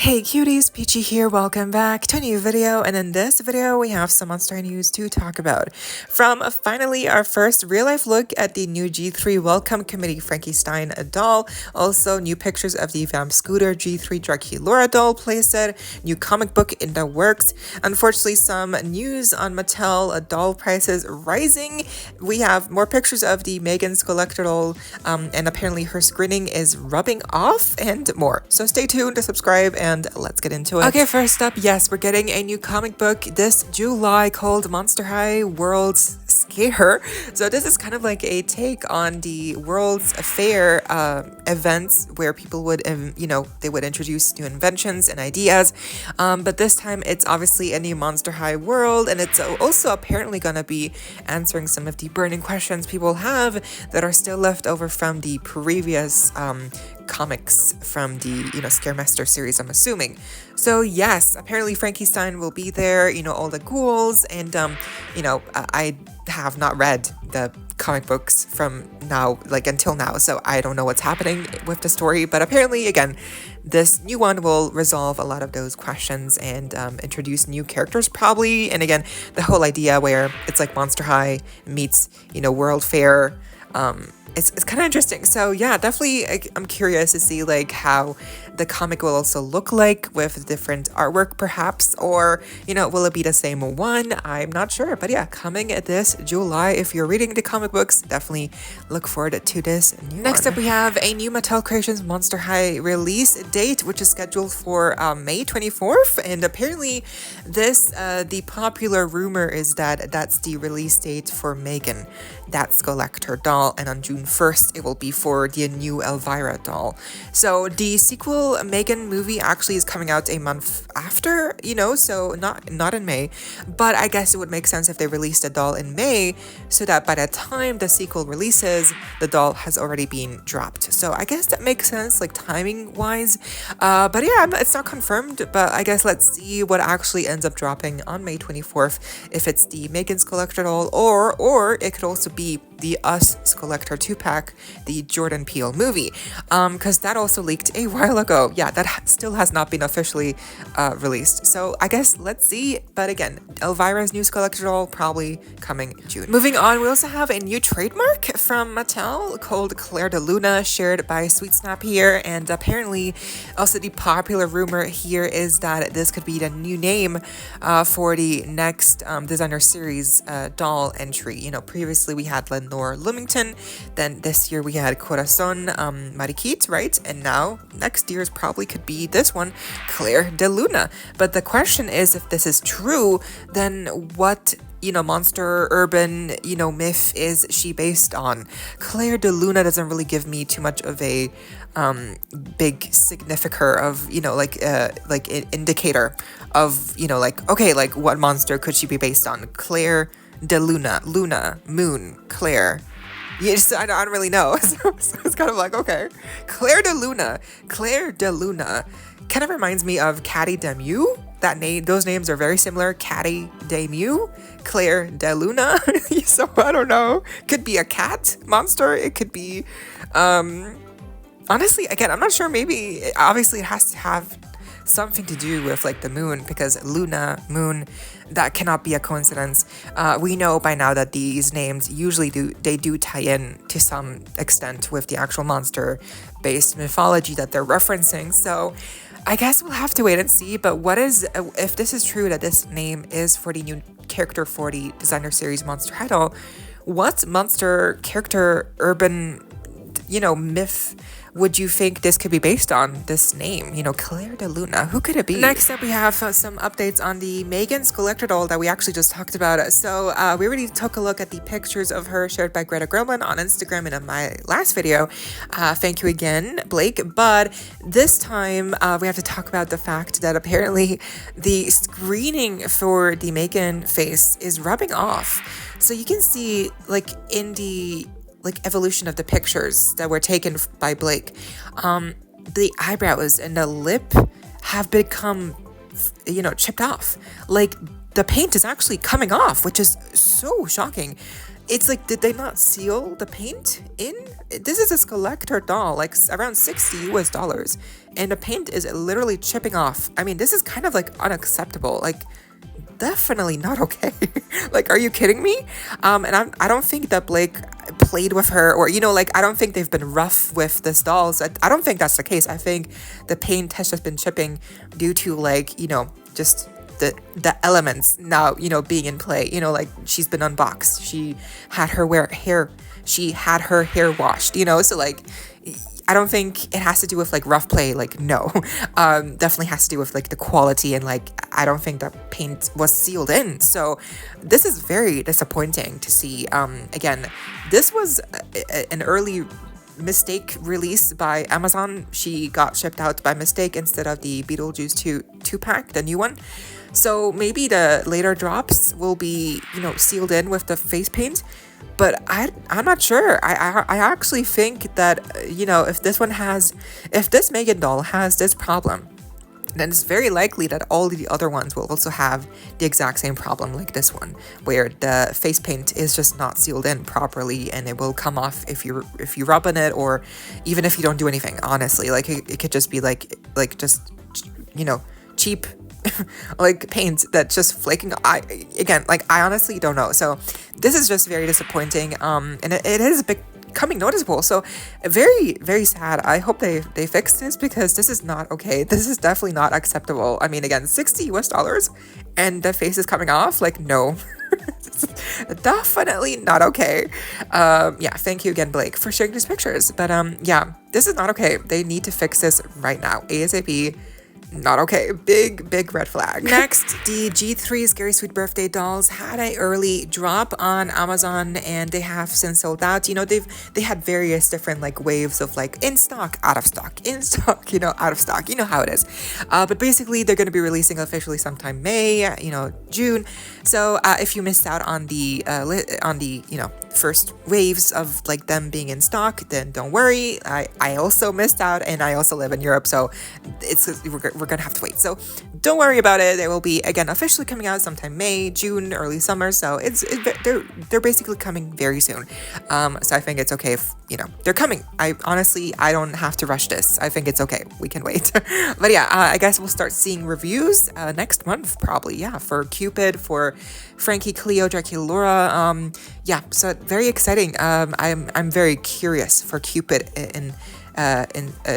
Hey cuties, PeachY here, welcome back to a new video, and in this video we have some Monster High news to talk about. From finally our first real-life look at the new G3 Welcome Committee Frankenstein doll, also new pictures of the Vamp Scooter G3 Draculaura doll playset, new comic book in the works, unfortunately some news on Mattel doll prices rising, we have more pictures of the M3GAN collector doll, and apparently her screening is rubbing off, and more. So stay tuned to subscribe and let's get into it. Okay, first up, yes, we're getting a new comic book this July called Monster High World's Scare. So this is kind of like a take on the World's Fair events where people would, they would introduce new inventions and ideas. But this time it's obviously a new Monster High world, and it's also apparently gonna be answering some of the burning questions people have that are still left over from the previous comics from the Scaremaster series, I'm assuming. So yes, apparently Frankenstein will be there, all the ghouls, and I have not read the comic books from now, until now, so I don't know what's happening with the story, but apparently again this new one will resolve a lot of those questions and introduce new characters probably, and again the whole idea where it's like Monster High meets World Fair. It's kind of interesting. So yeah, definitely I'm curious to see how the comic will also look like with different artwork perhaps, or will it be the same one? I'm not sure, but yeah, coming this July. If you're reading the comic books, definitely look forward to this new Next up we have a new Mattel Creations Monster High release date, which is scheduled for May 24th, and apparently this the popular rumor is that that's the release date for M3GAN, that's collector doll, and on June 1st it will be for the new Elvira doll. So the sequel M3GAN movie actually is coming out a month after, so not in May, but I guess it would make sense if they released a doll in May so that by the time the sequel releases, the doll has already been dropped. So I guess that makes sense, timing wise, but yeah, it's not confirmed, but I guess let's see what actually ends up dropping on May 24th, if it's the M3GAN's collector doll, or it could also be the Us collector 2-pack, the Jordan Peele movie, because that also leaked a while ago. Yeah, that still has not been officially released, so I guess let's see. But again, Elvira's news collector doll probably coming June. Moving on, we also have a new trademark from Mattel called Claire de Luna, shared by Sweet Snap here, and apparently also the popular rumor here is that this could be the new name for the next designer series doll entry. Previously we had Lenore Lumington, then this year we had Corazon Mariquit, right? And now next year's probably could be this one, Claire de Luna. But the question is, if this is true, then what monster urban myth is she based on? Claire de Luna doesn't really give me too much of a big significator of indicator of okay, what monster could she be based on? Claire de Luna, moon, Claire. Yeah, I don't really know. So it's kind of okay. Claire de Luna kind of reminds me of Catty de Mew. That name, those names are very similar. Catty de Mew, Claire de Luna. So I don't know. Could be a cat monster. It could be, honestly, again, I'm not sure. Maybe, obviously, it has to have something to do with the moon, because Luna, moon, that cannot be a coincidence. We know by now that these names usually do tie in to some extent with the actual monster based mythology that they're referencing. So I guess we'll have to wait and see. But if this is true that this name is for the new character for the designer series Monster High doll, what monster character urban myth would you think this could be based on, this name? Claire de Luna, who could it be? Next up, we have some updates on the M3GAN's collector doll that we actually just talked about. So we already took a look at the pictures of her shared by Greta Gremlin on Instagram in my last video. Thank you again, Blake. But this time, we have to talk about the fact that apparently the screening for the M3GAN face is rubbing off. So you can see, in the evolution of the pictures that were taken by Blake, the eyebrows and the lip have become chipped off. The paint is actually coming off, which is so shocking. it's like, did they not seal the paint in? This is a collector doll, like around $60 US, and the paint is literally chipping off. I mean, this is kind of like unacceptable. Like, definitely not okay. Like, are you kidding me? And I don't think that Blake played with her, or, you know, like, I don't think they've been rough with this doll. So I don't think that's the case. I think the paint has just been chipping due to, like, you know, just the elements now, you know, being in play. You know, like, she's been unboxed, she had her hair washed, you know, so like, I don't think it has to do with like rough play, like, no. Definitely has to do with like the quality, and like, I don't think the paint was sealed in. So this is very disappointing to see. Again, this was an early mistake release by Amazon. She got shipped out by mistake instead of the Beetlejuice 2-pack, the new one. So maybe the later drops will be, you know, sealed in with the face paint, but I'm not sure. I actually think that, you know, if this M3GAN doll has this problem, then it's very likely that all the other ones will also have the exact same problem like this one, where the face paint is just not sealed in properly, and it will come off if you rub on it, or even if you don't do anything. Honestly, like, it could just be like just, you know, cheap like paint that's just flaking. I honestly don't know. So this is just very disappointing. And it is becoming noticeable. So very, very sad. I hope they fix this, because this is not okay. This is definitely not acceptable. I mean, again, $60 and the face is coming off. Like, no. Definitely not okay. Yeah, thank you again, Blake, for sharing these pictures. But yeah, this is not okay. They need to fix this right now, ASAP. Not okay. Big red flag. Next, the G3 Scary Sweet Birthday dolls had an early drop on Amazon, and they have since sold out. You know, they had various different like waves of like in stock, out of stock, in stock, you know, out of stock. You know how it is. But basically, they're going to be releasing officially sometime May, you know, June. So if you missed out on the you know, first waves of like them being in stock, then don't worry. I also missed out, and I also live in Europe, so we're gonna have to wait. So don't worry about it. They will be again officially coming out sometime May, June, early summer. So they're basically coming very soon. So I think it's okay if, you know, they're coming. I don't have to rush this. I think it's okay. We can wait. But yeah, I guess we'll start seeing reviews next month probably. Yeah, for Cupid, for Frankie, Cleo, Draculaura. Yeah, so very exciting. I'm very curious for Cupid in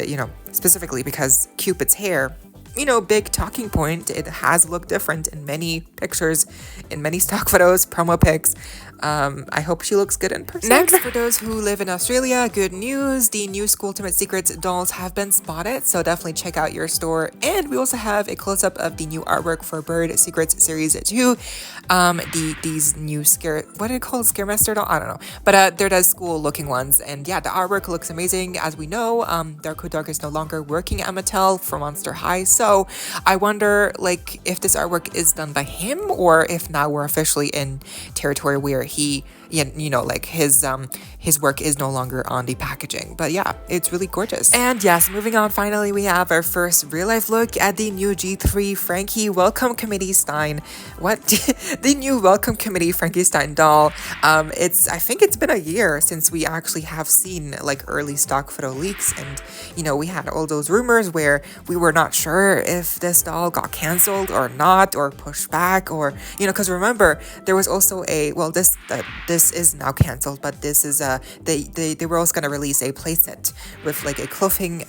you know, specifically because Cupid's hair, you know, big talking point. It has looked different in many pictures, in many stock photos, promo pics. I hope she looks good in person. Next, for those who live in Australia, good news. The new School Ultimate Secrets dolls have been spotted, so definitely check out your store. And we also have a close-up of the new artwork for Bird Secrets Series 2. These new what do they call Scaremaster doll? I don't know. But they're the school-looking ones. And yeah, the artwork looks amazing. As we know, Darko Dark is no longer working at Mattel for Monster High. So I wonder, like, if this artwork is done by him, or if now we're officially in territory where he, you know, like his work is no longer on the packaging. But yeah, it's really gorgeous. And yes, moving on, finally we have our first real life look at the new G3 Frankie Welcome Committee Stein. What? The new Welcome Committee Frankenstein doll. I think it's been a year since we actually have seen like early stock photo leaks, and you know, we had all those rumors where we were not sure if this doll got canceled or not, or pushed back, or, you know, because remember there was also this is now canceled, but this is they were also going to release a playset with like a clothing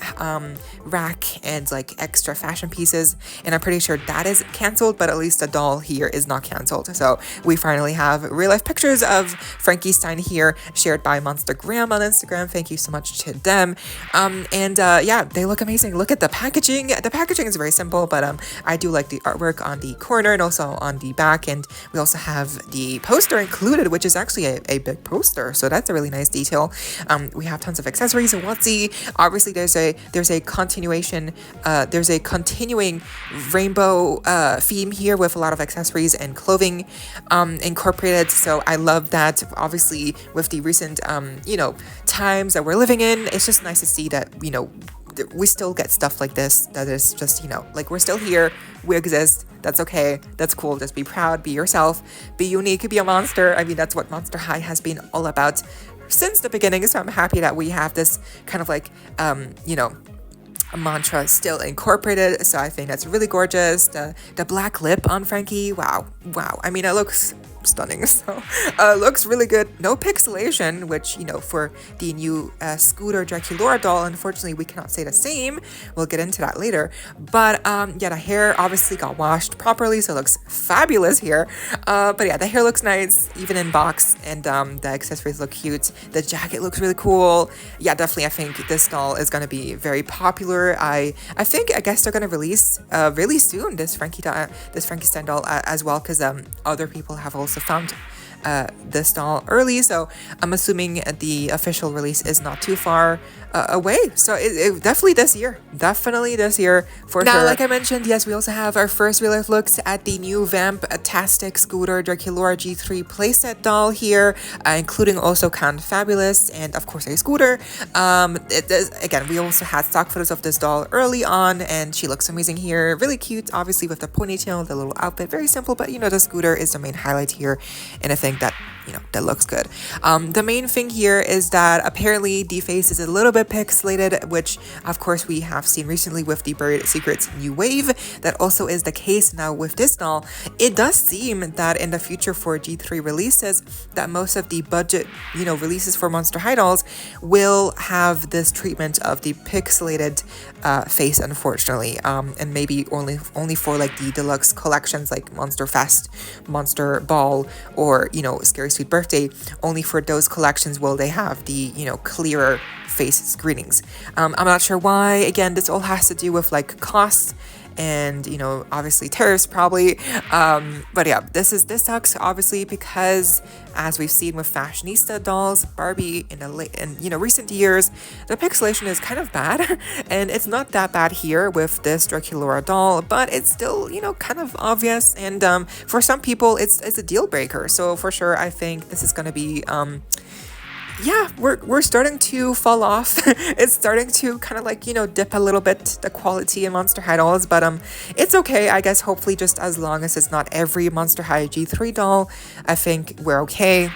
rack and like extra fashion pieces, and I'm pretty sure that is canceled, but at least the doll here is not canceled. So we finally have real life pictures of Frankenstein here, shared by M3GAN on Instagram. Thank you so much to them. Yeah, they look amazing. Look at the packaging. The packaging is very simple, but I do like the artwork on the corner and also on the back, and we also have the poster included, which is actually a big poster, so that's a really nice detail. We have tons of accessories. Whatsy, obviously there's a continuation, there's a continuing rainbow theme here with a lot of accessories and clothing incorporated. So I love that. Obviously with the recent you know, times that we're living in, it's just nice to see that, you know, we still get stuff like this that is just, you know, like we're still here, we exist, that's okay, that's cool, just be proud, be yourself, be unique, be a monster. I mean, that's what Monster High has been all about since the beginning, so I'm happy that we have this kind of like, you know, a mantra still incorporated. So I think that's really gorgeous. The black lip on Frankie, wow. I mean, it looks stunning. So looks really good. No pixelation, which, you know, for the new Scooter Draculaura doll, unfortunately we cannot say the same. We'll get into that later. But yeah, the hair obviously got washed properly, so it looks fabulous here. But yeah, the hair looks nice even in box, and the accessories look cute. The jacket looks really cool. Yeah, definitely I think this doll is going to be very popular. I guess they're going to release really soon this Frankenstein doll as well, because other people have also found this doll early, so I'm assuming the official release is not too far away. So it definitely this year for now, sure. Like I mentioned, yes, we also have our first real life looks at the new Vamptastic Scooter Draculaura G3 playset doll here, including also Fabulous and of course a scooter. Again, we also had stock photos of this doll early on, and she looks amazing here, really cute, obviously with the ponytail, the little outfit, very simple, but you know, the scooter is the main highlight here, and I think that, you know, that looks good. The main thing here is that apparently the face is a little bit pixelated, which of course we have seen recently with the Buried Secrets new wave. That also is the case now with this doll. It does seem that in the future for G3 releases, that most of the budget, you know, releases for Monster High dolls will have this treatment of the pixelated face, unfortunately, and maybe only for like the deluxe collections like Monster Fest, Monster Ball, or, you know, Scary Sweet Birthday. Only for those collections will they have the, you know, clearer face screenings. I'm not sure why. Again, this all has to do with like costs and, you know, obviously tariffs probably. But yeah, this sucks obviously, because as we've seen with fashionista dolls, Barbie in recent years, the pixelation is kind of bad, and it's not that bad here with this Draculaura doll, but it's still, you know, kind of obvious, and for some people it's a deal breaker. So for sure, I think this is gonna be yeah, we're starting to fall off. It's starting to kind of like, you know, dip a little bit, the quality in Monster High dolls, but it's okay, I guess. Hopefully, just as long as it's not every Monster High G3 doll, I think we're okay,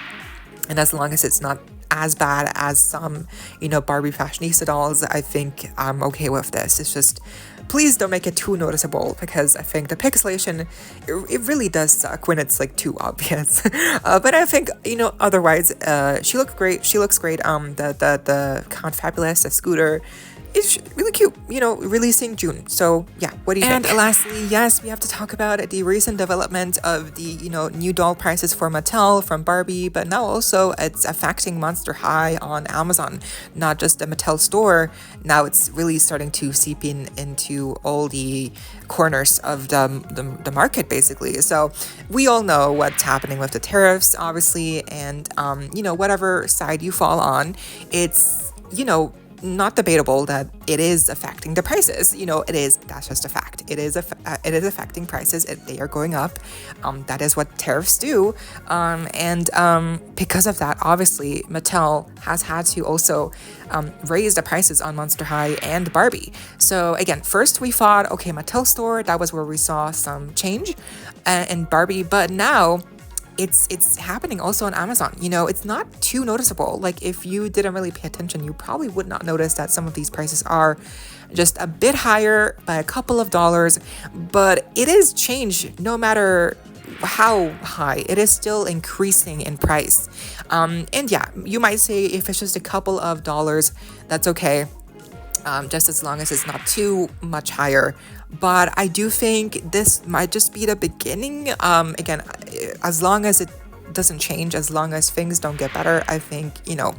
and as long as it's not as bad as some, you know, Barbie fashionista dolls, I think I'm okay with this. It's just, please don't make it too noticeable, because I think the pixelation, it really does suck when it's like too obvious. But I think, you know, otherwise, she looks great. The Fabulous, the scooter, is really cute, you know, releasing June. So yeah, what do you think? And lastly, yes, we have to talk about the recent development of the, you know, new doll prices for Mattel from Barbie, but now also it's affecting Monster High on Amazon, not just the Mattel store. Now it's really starting to seep into all the corners of the market, basically. So we all know what's happening with the tariffs, obviously, and you know, whatever side you fall on, it's, you know, not debatable that it is affecting the prices. You know, that's just a fact. It is affecting prices. They are going up. That is what tariffs do. And because of that, obviously, Mattel has had to also raise the prices on Monster High and Barbie. So again, first we thought, okay, Mattel store, that was where we saw some change in Barbie, but now it's happening also on Amazon. You know, it's not too noticeable. Like, if you didn't really pay attention, you probably would not notice that some of these prices are just a bit higher by a couple of dollars, but it is changed no matter how high. It is still increasing in price. And yeah, you might say if it's just a couple of dollars, that's okay. Just as long as it's not too much higher. But I do think this might just be the beginning. Again, as long as it doesn't change, as long as things don't get better, I think, you know,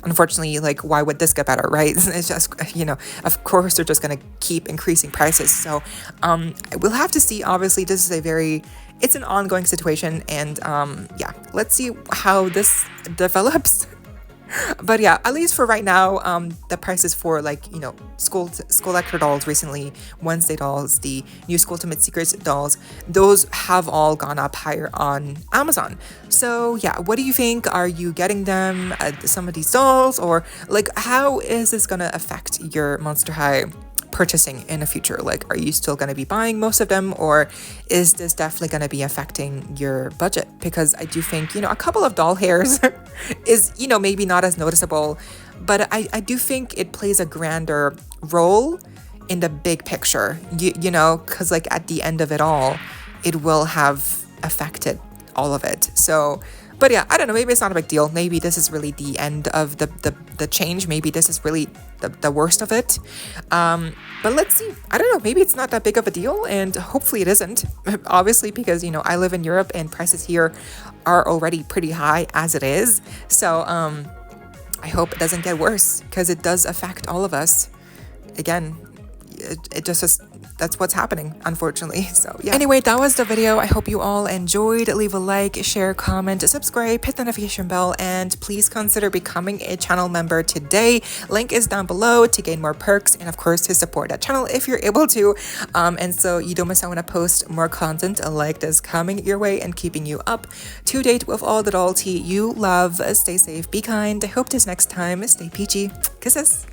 unfortunately, like, why would this get better, right? It's just, you know, of course they're just going to keep increasing prices. So we'll have to see. Obviously, this is it's an ongoing situation. And yeah, let's see how this develops. But yeah, at least for right now, the prices for like, you know, school lecture dolls recently, Wednesday dolls, the new School Ultimate Secrets dolls, those have all gone up higher on Amazon. So yeah, what do you think? Are you getting them, some of these dolls, or like how is this gonna affect your Monster High purchasing in the future? Like, are you still going to be buying most of them, or is this definitely going to be affecting your budget? Because I do think, you know, a couple of doll hairs is, you know, maybe not as noticeable, but I do think it plays a grander role in the big picture, you know, because like at the end of it all, it will have affected all of it. So but yeah, I don't know, maybe it's not a big deal. Maybe this is really the end of the change. Maybe this is really the worst of it. But let's see. I don't know, maybe it's not that big of a deal, and hopefully it isn't. Obviously, because, you know, I live in Europe and prices here are already pretty high as it is. So I hope it doesn't get worse, because it does affect all of us. Again, it just that's what's happening, unfortunately. So yeah. Anyway, that was the video. I hope you all enjoyed. Leave a like, share, comment, subscribe, hit the notification bell, and please consider becoming a channel member today. Link is down below to gain more perks, and of course to support that channel if you're able to. And so you don't miss out when I post more content like this coming your way and keeping you up to date with all the doll tea you love. Stay safe, be kind. I hope this next time. Stay peachy. Kisses.